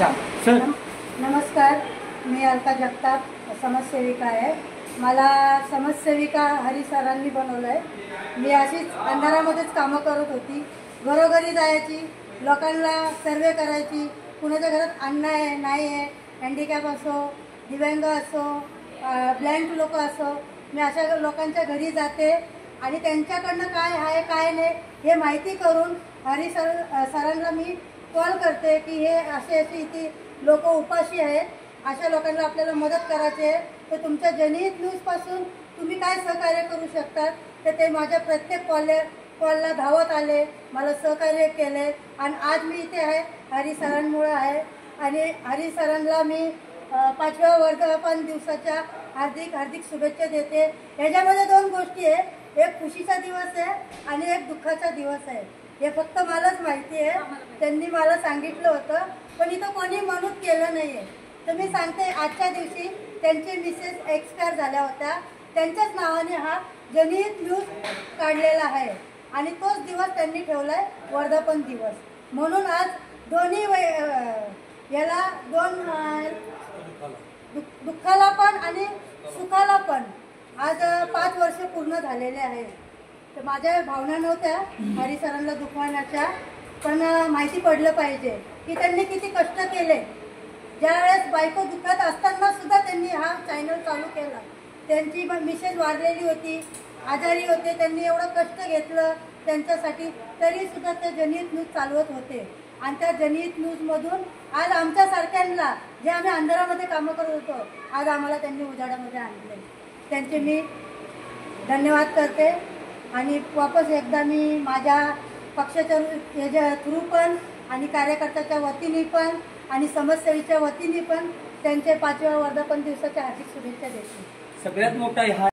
Sir नमस्कार, मी अलका जगताप समाजसेविका आहे। मला समाजसेविका हरी सरांनी बनवलं आहे। मी अशीच अंधारामध्येच कामं करत होती, घरोघरी जायची, लोकांना सर्वे करायची, कुणाच्या घरात अन्न आहे नाही आहे, हँडिकॅप असो, दिव्यांग असो, ब्लाइंड लोक असो, मी अशा लोकांच्या घरी जाते आणि त्यांच्याकडनं काय आहे काय नाही हे माहिती करून हरी सरांना मी कॉल करते की हे असे इथे लोक उपाशी आहेत, अशा लोकांना आपल्याला मदत करायची आहे, तर तुमच्या जनहित न्यूजपासून तुम्ही काय सहकार्य करू शकतात, तर ते माझ्या प्रत्येक कॉलला धावत आले, मला सहकार्य केले आणि आज मी इथे आहे हरी सरांमुळे आहे। आणि हरी सरांना मी 5व्या वर्धापन दिवसाच्या हार्दिक शुभेच्छा देते। याच्यामध्ये दोन गोष्टी आहे, एक खुशीचा दिवस आहे आणि एक दुःखाचा दिवस आहे। हे फक्त मलाच माहिती आहे, त्यांनी मला सांगितलं होतं, पण इथं कोणी नमूद केलं नाही आहे। तर मी सांगते, आजच्या दिवशी त्यांचे मिसेस एक्सपायर झाल्या होत्या, त्यांच्याच नावाने हा जनहित न्यूज काढलेला आहे आणि तोच दिवस त्यांनी ठेवला आहे वर्धापन दिवस म्हणून। आज दोन्ही याला दुःखाला पण आणि सुखाला पण आज 5 वर्ष पूर्ण झालेले आहेत। तर माझ्या भावना नव्हत्या हरी सरांना दुखवण्याच्या, पण माहिती पडलं पाहिजे की त्यांनी किती कष्ट केले। ज्यावेळेस बायको दुःखात असताना सुद्धा त्यांनी हा चॅनल चालू केला। त्यांची मिसेस वारलेली होती, आजारी होते, त्यांनी एवढं कष्ट घेतलं त्यांच्यासाठी, तरी सुद्धा ते जनहित न्यूज चालवत होते आणि त्या जनहित न्यूजमधून आज आमच्यासारख्यांना, जे आम्ही अंधारामध्ये कामं करत होतो, आज आम्हाला त्यांनी उजाडामध्ये आणले। त्यांचे मी धन्यवाद करते आणि वापस एकदा मी माझ्या पक्षाच्या याच्या थ्रू पण आणि कार्यकर्त्याच्या वतीने पण आणि समाजसेवेच्या वतीने पण त्यांचे 5व्या वर्धापन दिवसाच्या हार्दिक शुभेच्छा देते। सगळ्यात मोठा